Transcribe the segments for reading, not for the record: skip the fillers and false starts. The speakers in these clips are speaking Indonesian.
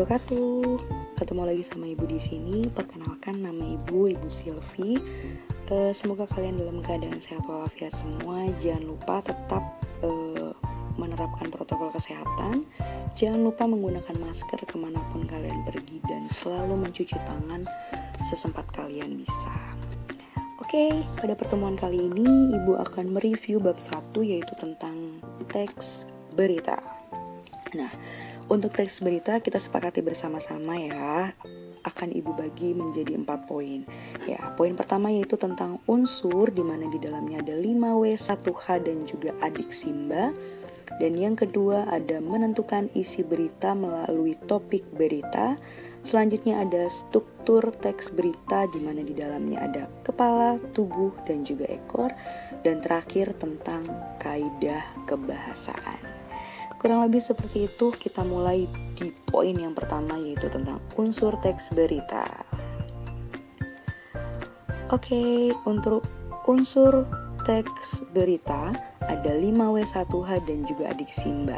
wabarakatuh. Ketemu lagi sama Ibu di sini. Perkenalkan, nama Ibu Silvi. Semoga kalian dalam keadaan sehat walafiat semua. Jangan lupa tetap menerapkan protokol kesehatan. Jangan lupa menggunakan masker kemanapun kalian pergi dan selalu mencuci tangan sesempat kalian bisa. Oke, pada pertemuan kali ini Ibu akan mereview bab 1, yaitu tentang teks berita. Nah, untuk teks berita kita sepakati bersama-sama ya. Akan Ibu bagi menjadi 4 poin. Ya, poin pertama yaitu tentang unsur, di mana di dalamnya ada 5W, 1H dan juga adik Simba. Dan yang kedua ada menentukan isi berita melalui topik berita. Selanjutnya ada struktur teks berita, di mana di dalamnya ada kepala, tubuh, dan juga ekor. Dan terakhir tentang kaidah kebahasaan. Kurang lebih seperti itu. Kita mulai di poin yang pertama, yaitu tentang unsur teks berita. Oke, untuk unsur teks berita ada 5W, 1H dan juga adik Simba.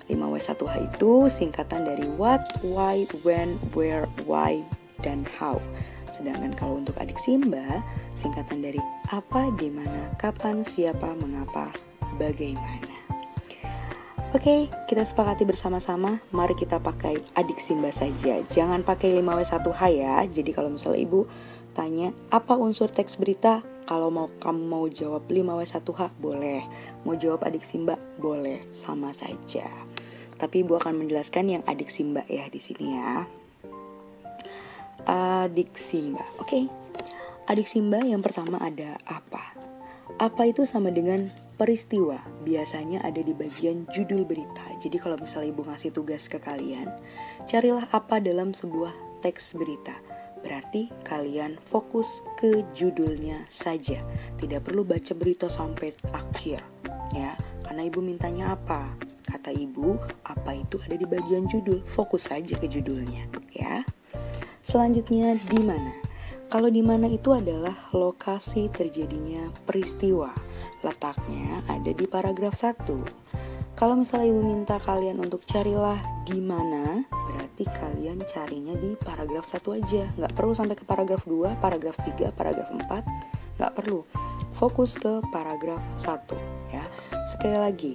5W, 1H itu singkatan dari what, why, when, where, why, dan how. Sedangkan kalau untuk adik Simba, singkatan dari apa, di mana, kapan, siapa, mengapa, bagaimana. Oke, kita sepakati bersama-sama. Mari kita pakai adik Simba saja. Jangan pakai 5W, 1H ya. Jadi kalau misalnya Ibu tanya apa unsur teks berita, kalau kamu mau jawab 5W, 1H boleh. Mau jawab adik Simba boleh, sama saja. Tapi Ibu akan menjelaskan yang adik Simba ya di sini ya. Adik Simba. Oke. Adik Simba yang pertama ada apa? Apa itu sama dengan peristiwa, biasanya ada di bagian judul berita. Jadi kalau misalnya Ibu ngasih tugas ke kalian, carilah apa dalam sebuah teks berita. Berarti kalian fokus ke judulnya saja. Tidak perlu baca berita sampai akhir ya. Karena Ibu mintanya apa? Kata Ibu, apa itu ada di bagian judul. Fokus saja ke judulnya ya. Selanjutnya di mana? Kalau di mana itu adalah lokasi terjadinya peristiwa. Letaknya ada di paragraf 1. Kalau misalnya Ibu minta kalian untuk carilah di mana, berarti kalian carinya di paragraf 1 aja. Nggak perlu sampai ke paragraf 2, paragraf 3, paragraf 4. Nggak perlu. Fokus ke paragraf 1 ya. Sekali lagi,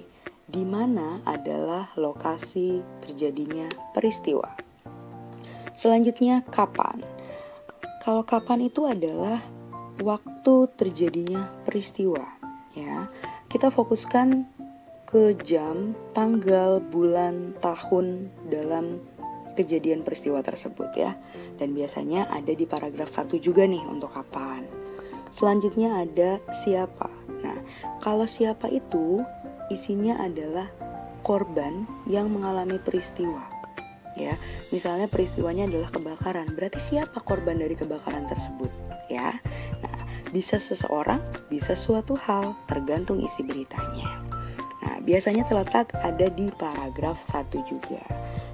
di mana adalah lokasi terjadinya peristiwa. Selanjutnya kapan? Kalau kapan itu adalah waktu terjadinya peristiwa. Ya, kita fokuskan ke jam, tanggal, bulan, tahun dalam kejadian peristiwa tersebut ya. Dan biasanya ada di paragraf 1 juga nih untuk kapan. Selanjutnya ada siapa. Nah, kalau siapa itu isinya adalah korban yang mengalami peristiwa. Ya, misalnya peristiwanya adalah kebakaran. Berarti siapa korban dari kebakaran tersebut ya? Nah, bisa seseorang, bisa suatu hal, tergantung isi beritanya. Nah, biasanya terletak ada di paragraf 1 juga.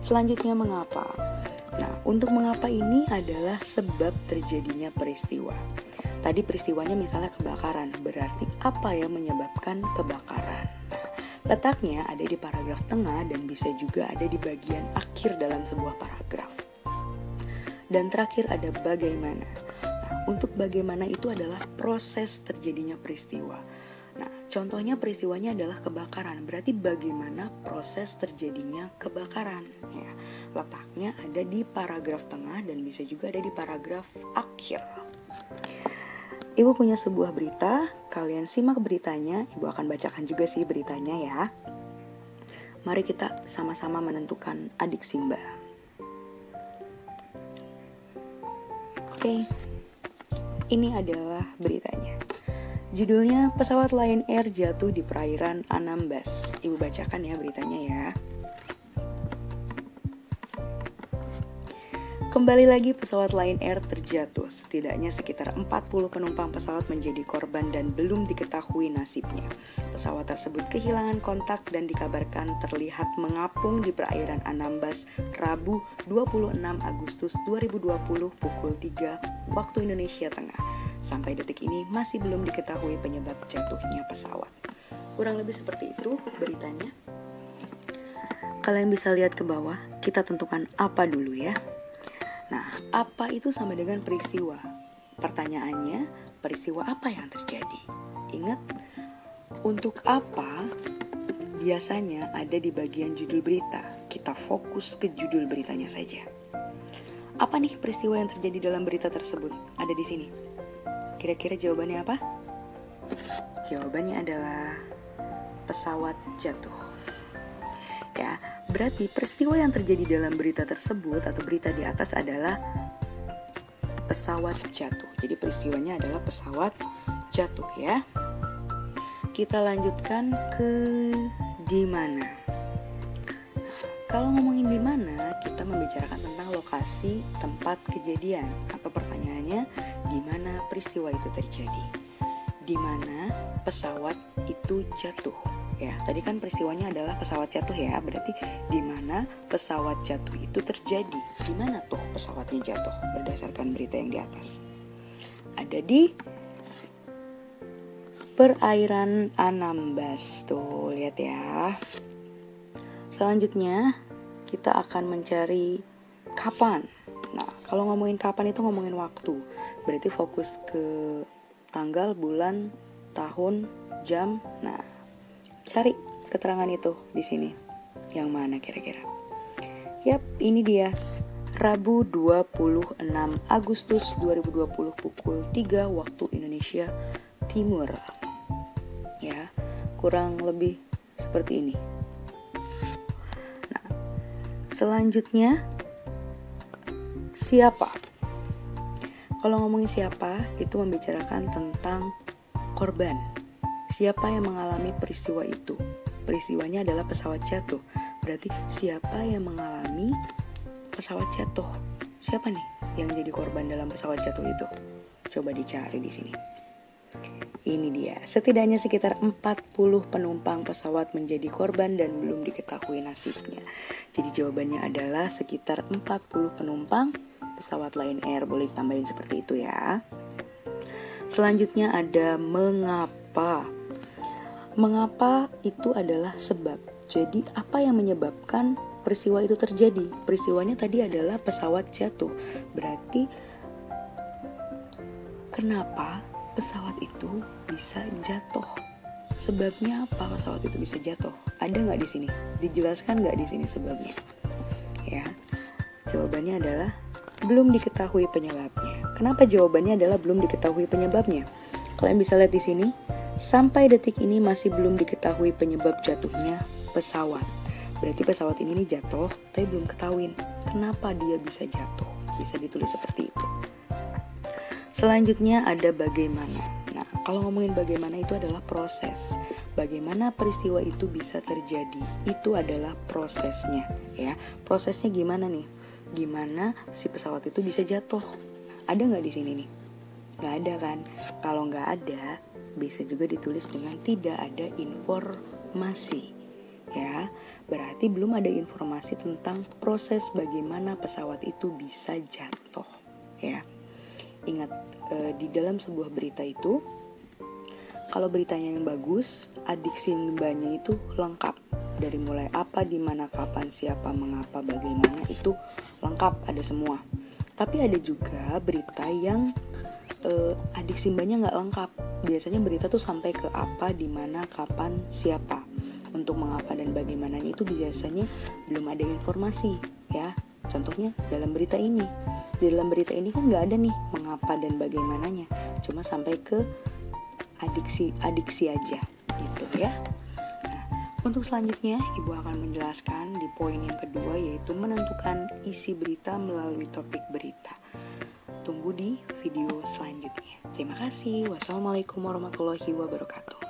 Selanjutnya mengapa? Nah, untuk mengapa ini adalah sebab terjadinya peristiwa. Tadi peristiwanya misalnya kebakaran, berarti apa yang menyebabkan kebakaran? Nah, letaknya ada di paragraf tengah dan bisa juga ada di bagian akhir dalam sebuah paragraf. Dan terakhir ada bagaimana. Untuk bagaimana itu adalah proses terjadinya peristiwa. Nah, contohnya peristiwanya adalah kebakaran. Berarti bagaimana proses terjadinya kebakaran ya. Letaknya ada di paragraf tengah dan bisa juga ada di paragraf akhir. Ibu punya sebuah berita, kalian simak beritanya. Ibu akan bacakan juga sih beritanya ya. Mari kita sama-sama menentukan adik Simba. Oke. Ini adalah beritanya. Judulnya, pesawat Lion Air jatuh di perairan Anambas. Ibu bacakan ya beritanya ya. Kembali lagi pesawat Lion Air terjatuh. Setidaknya sekitar 40 penumpang pesawat menjadi korban dan belum diketahui nasibnya. Pesawat tersebut kehilangan kontak dan dikabarkan terlihat mengapung di perairan Anambas Rabu 26 Agustus 2020 pukul 3 waktu Indonesia Tengah. Sampai detik ini masih belum diketahui penyebab jatuhnya pesawat. Kurang lebih seperti itu beritanya. Kalian bisa lihat ke bawah, kita tentukan apa dulu ya. Nah, apa itu sama dengan peristiwa? Pertanyaannya, peristiwa apa yang terjadi? Ingat, untuk apa biasanya ada di bagian judul berita. Kita fokus ke judul beritanya saja. Apa nih peristiwa yang terjadi dalam berita tersebut? Ada di sini. Kira-kira jawabannya apa? Jawabannya adalah pesawat jatuh. Ya, berarti peristiwa yang terjadi dalam berita tersebut atau berita di atas adalah pesawat jatuh. Jadi peristiwanya adalah pesawat jatuh ya. Kita lanjutkan ke di mana. Kalau ngomongin di mana, kita membicarakan tentang lokasi tempat kejadian atau pertanyaannya di mana peristiwa itu terjadi. Di mana pesawat itu jatuh. Ya, tadi kan peristiwanya adalah pesawat jatuh ya, berarti di mana pesawat jatuh itu terjadi. Di mana tuh pesawatnya jatuh berdasarkan berita yang di atas? Ada di perairan Anambas. Tuh, lihat ya. Selanjutnya kita akan mencari kapan. Nah, kalau ngomongin kapan itu ngomongin waktu. Berarti fokus ke tanggal, bulan, tahun, jam. Nah, cari keterangan itu di sini. Yang mana kira-kira? Yap, ini dia. Rabu 26 Agustus 2020 pukul 3 waktu Indonesia Timur. Ya, kurang lebih seperti ini. Nah, selanjutnya siapa? Kalau ngomongin siapa, itu membicarakan tentang korban. Siapa yang mengalami peristiwa itu? Peristiwanya adalah pesawat jatuh. Berarti siapa yang mengalami pesawat jatuh? Siapa nih yang jadi korban dalam pesawat jatuh itu? Coba dicari di sini. Ini dia. Setidaknya sekitar 40 penumpang pesawat menjadi korban dan belum diketahui nasibnya. Jadi jawabannya adalah sekitar 40 penumpang pesawat Lion Air. Boleh ditambahin seperti itu ya. Selanjutnya ada mengapa. Mengapa itu adalah sebab. Jadi apa yang menyebabkan peristiwa itu terjadi? Peristiwanya tadi adalah pesawat jatuh. Berarti kenapa pesawat itu bisa jatuh? Sebabnya apa pesawat itu bisa jatuh? Ada nggak di sini? Dijelaskan nggak di sini sebabnya? Ya, jawabannya adalah belum diketahui penyebabnya. Kenapa jawabannya adalah belum diketahui penyebabnya? Kalian bisa lihat di sini, sampai detik ini masih belum diketahui penyebab jatuhnya pesawat. Berarti pesawat ini nih jatuh, tapi belum ketahuin kenapa dia bisa jatuh. Bisa ditulis seperti itu. Selanjutnya ada bagaimana. Nah, kalau ngomongin bagaimana itu adalah proses. Bagaimana peristiwa itu bisa terjadi, itu adalah prosesnya ya. Prosesnya gimana nih? Gimana si pesawat itu bisa jatuh? Ada nggak di sini nih? Nggak ada kan? Kalau nggak ada, bisa juga ditulis dengan tidak ada informasi ya. Berarti belum ada informasi tentang proses bagaimana pesawat itu bisa jatuh ya. Ingat, di dalam sebuah berita itu, kalau beritanya yang bagus, adiksi mbaknya itu lengkap. Dari mulai apa, di mana, kapan, siapa, mengapa, bagaimana, itu lengkap, ada semua. Tapi ada juga berita yang adiksi mbaknya nggak lengkap. Biasanya berita tuh sampai ke apa, di mana, kapan, siapa. Untuk mengapa dan bagaimananya itu biasanya belum ada informasi ya. Contohnya dalam berita ini. Di dalam berita ini kan nggak ada nih mengapa dan bagaimananya. Cuma sampai ke adiksi aja gitu ya. Nah, untuk selanjutnya Ibu akan menjelaskan di poin yang kedua, yaitu menentukan isi berita melalui topik berita. Tunggu di video selanjutnya. Terima kasih. Wassalamualaikum warahmatullahi wabarakatuh.